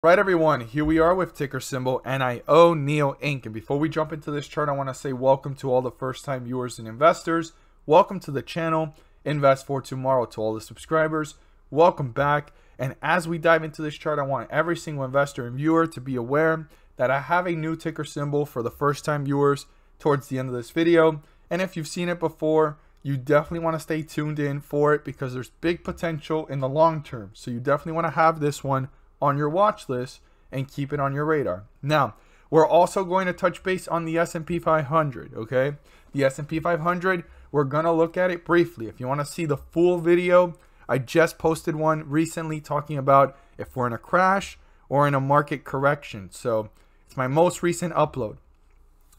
Right, everyone, here we are with ticker symbol NIO, NEO Inc. And before we jump into this chart, I want to say welcome to all the first-time viewers and investors. Welcome to the channel, Invest for Tomorrow. To all the subscribers, welcome back. And as we dive into this chart, I want every single investor and viewer to be aware that I have a new ticker symbol for the first-time viewers towards the end of this video. And if you've seen it before, you definitely want to stay tuned in for it because there's big potential in the long term. So you definitely want to have this one on your watch list and keep it on your radar. Now, we're also going to touch base on the S&P 500, okay? The S&P 500, we're going to look at it briefly. If you want to see the full video, I just posted one recently talking about if we're in a crash or in a market correction. So it's my most recent upload.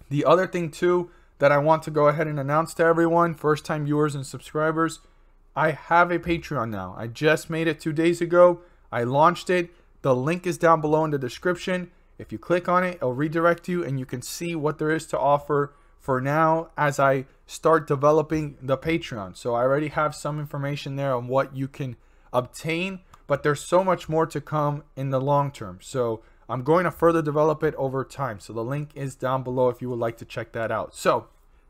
The other thing too that I want to go ahead and announce to everyone, first time viewers and subscribers, I have a Patreon now. I just made it 2 days ago. I launched it. The link is down below in the description. If you click on it, it'll redirect you and you can see what there is to offer for now as I start developing the Patreon. So I already have some information there on what you can obtain, but there's so much more to come in the long term. So I'm going to further develop it over time. So the link is down below if you would like to check that out. So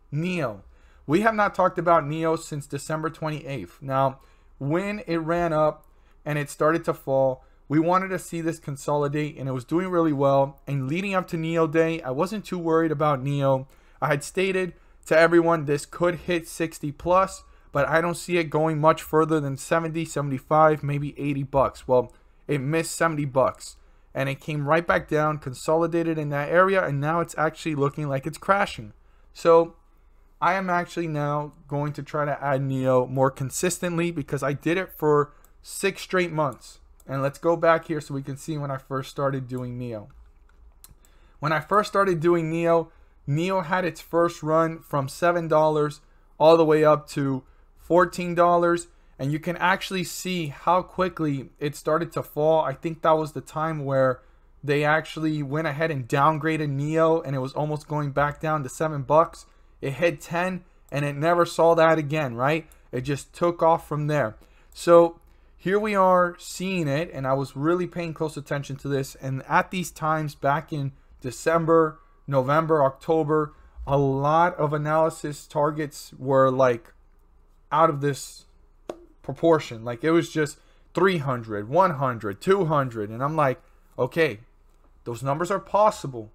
NEO. We have not talked about NEO since December 28th. Now, when it ran up and it started to fall, we wanted to see this consolidate, and it was doing really well. And leading up to NEO Day, I wasn't too worried about NEO. I had stated to everyone this could hit 60 plus, but I don't see it going much further than 70, 75, maybe 80 bucks. Well, it missed 70 bucks, and it came right back down, consolidated in that area, and now it's actually looking like it's crashing. So I am actually now going to try to add NEO more consistently because I did it for 6 straight months. And let's go back here so we can see when I first started doing NEO. When I first started doing NEO, NEO had its first run from $7 all the way up to $14. And you can actually see how quickly it started to fall. I think that was the time where they actually went ahead and downgraded NEO and it was almost going back down to $7. It hit 10 and it never saw that again, right? It just took off from there. So here we are seeing it, and I was really paying close attention to this. And at these times back in December, November, October, a lot of analysis targets were like out of this proportion. Like it was just 300, 100, 200. And I'm like, okay, those numbers are possible,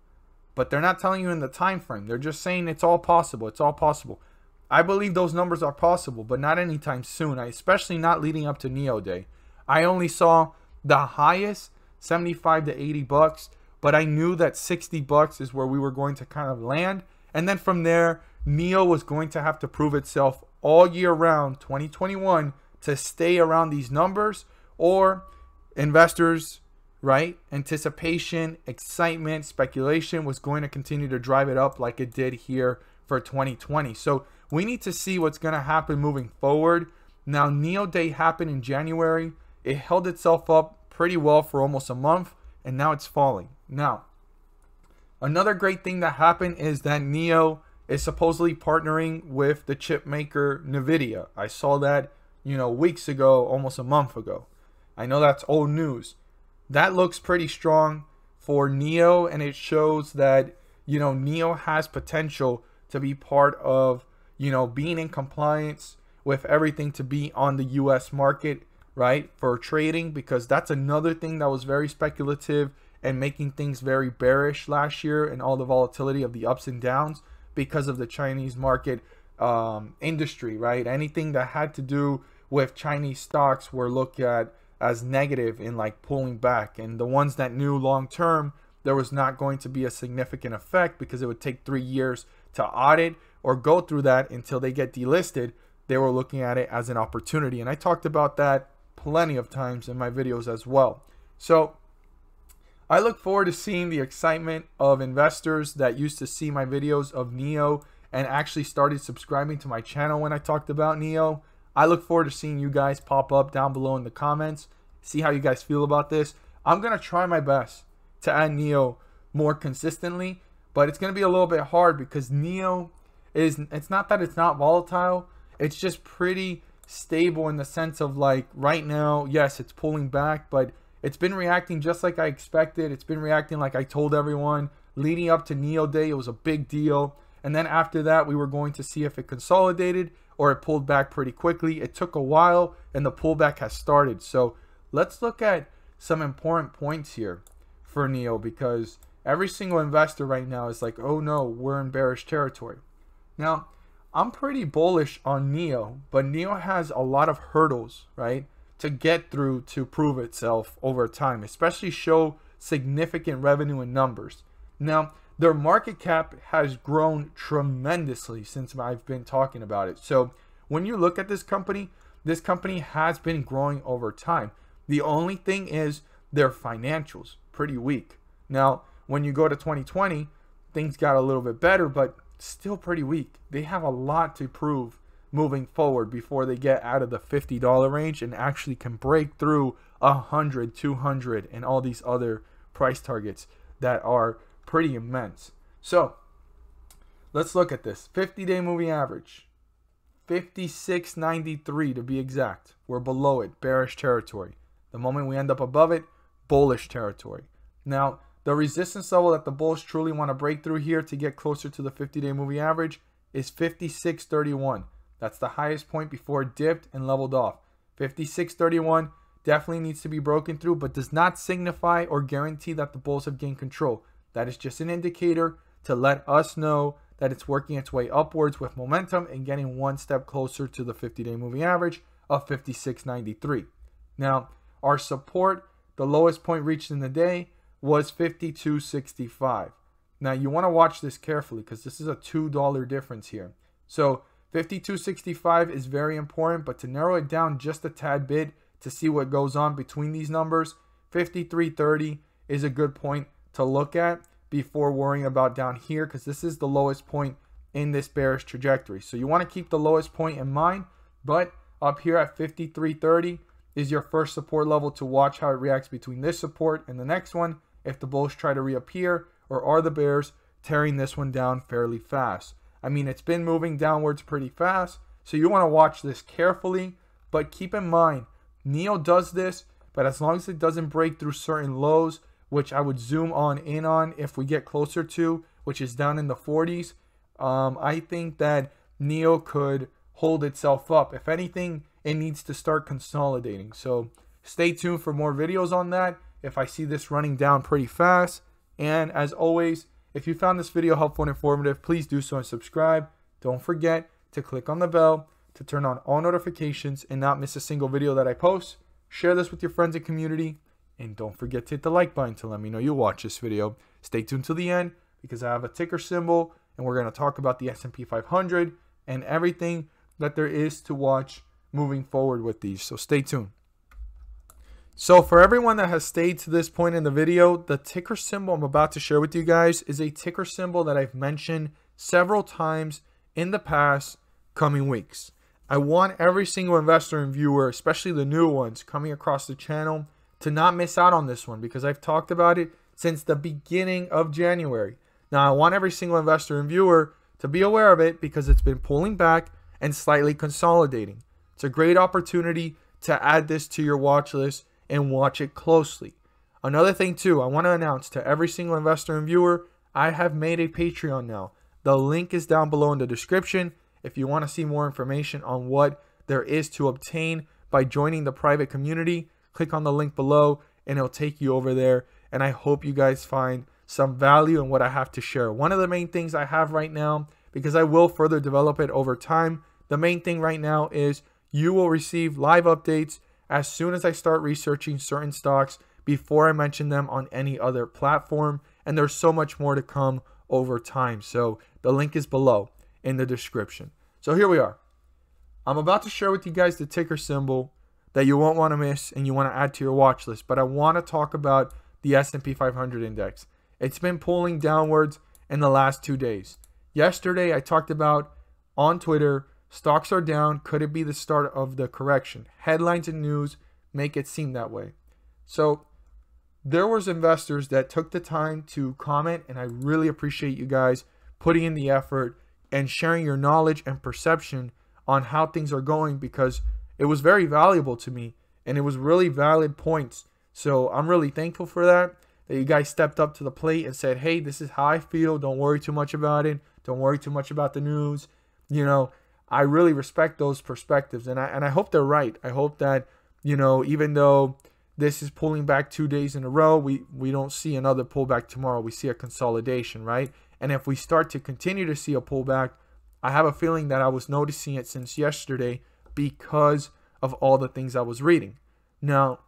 but they're not telling you in the time frame. They're just saying it's all possible. It's all possible. I believe those numbers are possible, but not anytime soon, especially not leading up to NEO Day. I only saw the highest 75 to 80 bucks, but I knew that 60 bucks is where we were going to kind of land. And then from there, NEO was going to have to prove itself all year round, 2021, to stay around these numbers, or investors, right? Anticipation, excitement, speculation was going to continue to drive it up like it did here for 2020. So we need to see what's going to happen moving forward. Now, NEO Day happened in January. It held itself up pretty well for almost a month, and now it's falling. Now, another great thing that happened is that NEO is supposedly partnering with the chip maker Nvidia. I saw that, weeks ago, almost a month ago. I know that's old news. That looks pretty strong for NEO, and it shows that, NEO has potential to be part of being in compliance with everything to be on the US market, right, for trading, because that's another thing that was very speculative and making things very bearish last year, and all the volatility of the ups and downs because of the Chinese market industry, right? Anything that had to do with Chinese stocks were looked at as negative in like pulling back, and the ones that knew long term there was not going to be a significant effect because it would take 3 years to audit or go through that until they get delisted, they were looking at it as an opportunity. And I talked about that plenty of times in my videos as well. So I look forward to seeing the excitement of investors that used to see my videos of NEO and actually started subscribing to my channel when I talked about NEO. I look forward to seeing you guys pop up down below in the comments, see how you guys feel about this. I'm going to try my best to add NEO more consistently, but it's going to be a little bit hard because NEO it's not that it's not volatile, it's just pretty stable in the sense of like right now, yes, it's pulling back, but it's been reacting just like I expected. It's been reacting like I told everyone. Leading up to NEO Day, it was a big deal. And then after that, we were going to see if it consolidated or it pulled back pretty quickly. It took a while, and the pullback has started. So let's look at some important points here for NEO, because every single investor right now is like, oh no, we're in bearish territory. Now, I'm pretty bullish on NEO, but NEO has a lot of hurdles, right, to get through to prove itself over time, especially show significant revenue and numbers. Now, their market cap has grown tremendously since I've been talking about it. So when you look at this company has been growing over time. The only thing is their financials, pretty weak. Now, when you go to 2020, things got a little bit better, but still pretty weak. They have a lot to prove moving forward before they get out of the $50 range and actually can break through 100, 200, and all these other price targets that are pretty immense. So let's look at this 50-day moving average, 56.93 to be exact. We're below it, bearish territory. The moment we end up above it, bullish territory. Now, the resistance level that the bulls truly want to break through here to get closer to the 50-day moving average is 56.31. That's the highest point before it dipped and leveled off. 56.31 definitely needs to be broken through, but does not signify or guarantee that the bulls have gained control. That is just an indicator to let us know that it's working its way upwards with momentum and getting one step closer to the 50-day moving average of 56.93. Now, our support, the lowest point reached in the day, was 52.65. Now, you want to watch this carefully because this is a $2 difference here. So 52.65 is very important, but to narrow it down just a tad bit to see what goes on between these numbers, 53.30 is a good point to look at before worrying about down here, because this is the lowest point in this bearish trajectory. So you want to keep the lowest point in mind, but up here at 53.30 is your first support level to watch how it reacts between this support and the next one, if the bulls try to reappear, or are the bears tearing this one down fairly fast. I mean, it's been moving downwards pretty fast, so you want to watch this carefully, but keep in mind, NEO does this, but as long as it doesn't break through certain lows, which I would zoom in on if we get closer to, which is down in the 40s, I think that NEO could hold itself up. If anything, it needs to start consolidating. So stay tuned for more videos on that if I see this running down pretty fast. And as always, if you found this video helpful and informative, please do so and subscribe. Don't forget to click on the bell to turn on all notifications and not miss a single video that I post. Share this with your friends and community. And don't forget to hit the like button to let me know you watch this video. Stay tuned to the end because I have a ticker symbol and we're going to talk about the S&P 500 and everything that there is to watch moving forward with these. So stay tuned. So for everyone that has stayed to this point in the video, the ticker symbol I'm about to share with you guys is a ticker symbol that I've mentioned several times in the past coming weeks. I want every single investor and viewer, especially the new ones coming across the channel, to not miss out on this one because I've talked about it since the beginning of January. Now, I want every single investor and viewer to be aware of it because it's been pulling back and slightly consolidating. It's a great opportunity to add this to your watch list and watch it closely. Another thing too, I want to announce to every single investor and viewer, I have made a Patreon now. The link is down below in the description if you want to see more information on what there is to obtain by joining the private community. Click on the link below and it'll take you over there. And I hope you guys find some value in what I have to share. One of the main things I have right now, because I will further develop it over time, the main thing right now is you will receive live updates as soon as I start researching certain stocks before I mention them on any other platform. And there's so much more to come over time. So the link is below in the description. So here we are. I'm about to share with you guys the ticker symbol that you won't want to miss and you want to add to your watch list. But I want to talk about the S&P 500 index. It's been pulling downwards in the last 2 days. Yesterday, I talked about on Twitter, stocks are down. Could it be the start of the correction? Headlines and news make it seem that way. So there was investors that took the time to comment, and I really appreciate you guys putting in the effort and sharing your knowledge and perception on how things are going, because it was very valuable to me and it was really valid points. So I'm really thankful for that you guys stepped up to the plate and said, hey, this is how I feel. Don't worry too much about it. Don't worry too much about the news. You know, I really respect those perspectives, and I hope they're right. I hope that, you know, even though this is pulling back 2 days in a row, we don't see another pullback tomorrow. We see a consolidation, right? And if we start to continue to see a pullback, I have a feeling that I was noticing it since yesterday because of all the things I was reading. Now,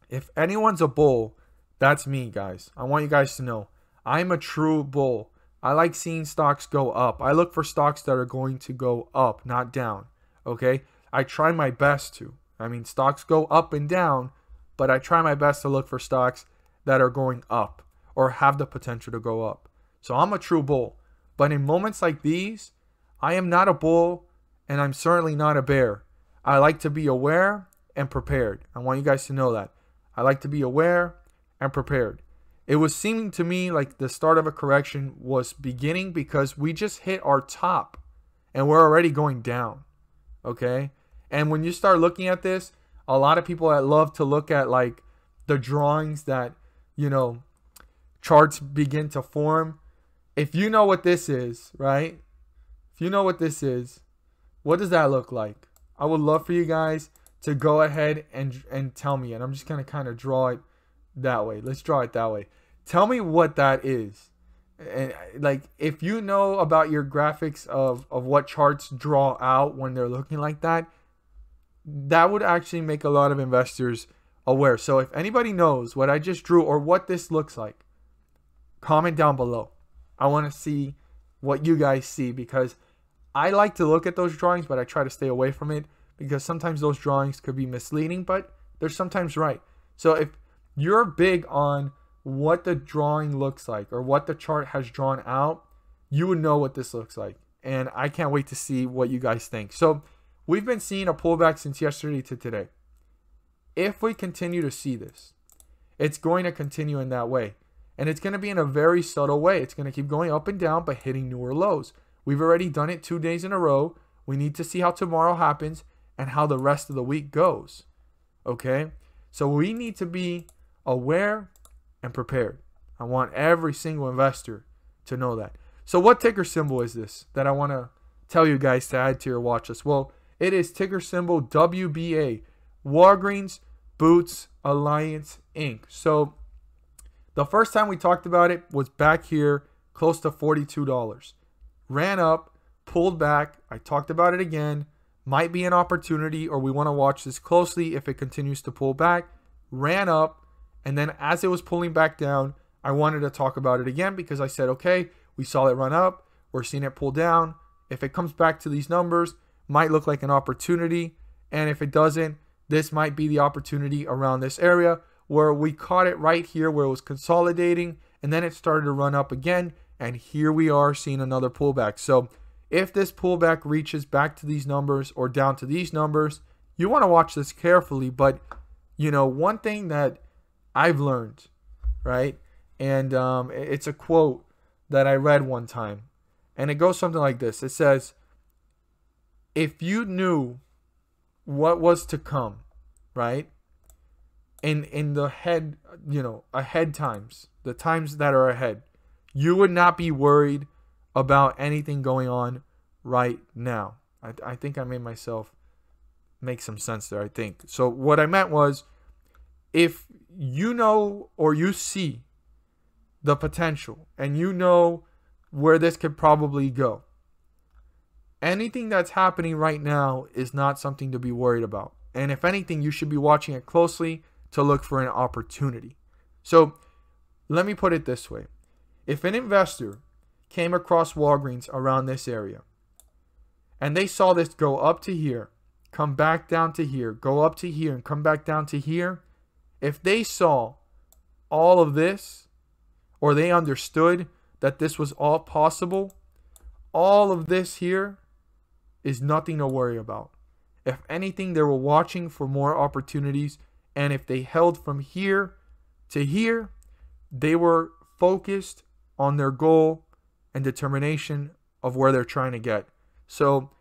if anyone's a bull, that's me, guys. I want you guys to know I'm a true bull. I like seeing stocks go up. I look for stocks that are going to go up, not down. Okay? I try my best to. I mean, stocks go up and down, but I try my best to look for stocks that are going up or have the potential to go up. So I'm a true bull. But in moments like these, I am not a bull and I'm certainly not a bear. I like to be aware and prepared. I want you guys to know that. I like to be aware and prepared. It was seeming to me like the start of a correction was beginning because we just hit our top and we're already going down. Okay? And when you start looking at this, a lot of people that love to look at like the drawings that, you know, charts begin to form. If you know what this is, right? If you know what this is, what does that look like? I would love for you guys to go ahead and tell me. And I'm just going to kind of draw it that way. Let's draw it that way. Tell me what that is. And like, if you know about your graphics of what charts draw out when they're looking like that, that would actually make a lot of investors aware. So if anybody knows what I just drew or what this looks like, comment down below. I want to see what you guys see, because I like to look at those drawings, but I try to stay away from it because sometimes those drawings could be misleading, but they're sometimes right. So if you're big on what the drawing looks like or what the chart has drawn out, you would know what this looks like. And I can't wait to see what you guys think. So we've been seeing a pullback since yesterday to today. If we continue to see this, it's going to continue in that way. And it's going to be in a very subtle way. It's going to keep going up and down, but hitting newer lows. We've already done it 2 days in a row. We need to see how tomorrow happens and how the rest of the week goes. Okay? So we need to be aware and prepared. I want every single investor to know that. So what ticker symbol is this that I want to tell you guys to add to your watch list? Well, it is ticker symbol WBA, Walgreens Boots Alliance Inc. So the first time we talked about it was back here close to $42. Ran up, pulled back. I talked about it again. Might be an opportunity, or we want to watch this closely if it continues to pull back. Ran up, and then as it was pulling back down, I wanted to talk about it again because I said, okay, we saw it run up. We're seeing it pull down. If it comes back to these numbers, might look like an opportunity. And if it doesn't, this might be the opportunity around this area where we caught it right here where it was consolidating, and then it started to run up again. And here we are seeing another pullback. So if this pullback reaches back to these numbers or down to these numbers, you want to watch this carefully. But, you know, one thing that I've learned, right? And it's a quote that I read one time. And it goes something like this. It says, if you knew what was to come, right? In the head, you know, ahead times, the times that are ahead, you would not be worried about anything going on right now. I think I made myself make some sense there, I think. So what I meant was, if you know or you see the potential and you know where this could probably go, anything that's happening right now is not something to be worried about. And if anything, you should be watching it closely to look for an opportunity. So let me put it this way. If an investor came across Walgreens around this area and they saw this go up to here, come back down to here, go up to here, and come back down to here, if they saw all of this, or they understood that this was all possible, all of this here is nothing to worry about. If anything, they were watching for more opportunities, and if they held from here to here, they were focused on their goal and determination of where they're trying to get. So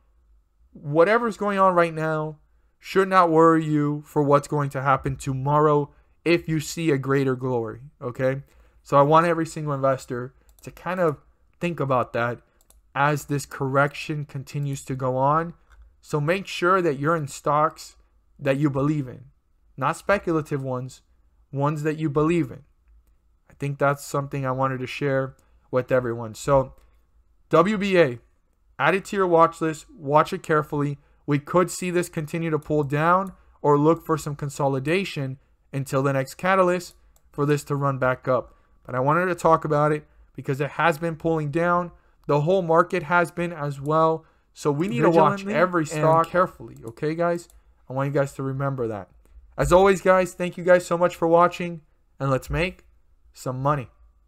whatever's going on right now should not worry you for what's going to happen tomorrow if you see a greater glory, okay? So I want every single investor to kind of think about that as this correction continues to go on. So make sure that you're in stocks that you believe in, not speculative ones that you believe in. I think that's something I wanted to share with everyone. So WBA, add it to your watch list, watch it carefully. We could see this continue to pull down or look for some consolidation until the next catalyst for this to run back up. But I wanted to talk about it because it has been pulling down. The whole market has been as well. So we need to watch every stock carefully. Okay, guys? I want you guys to remember that. As always, guys, thank you guys so much for watching. And let's make some money.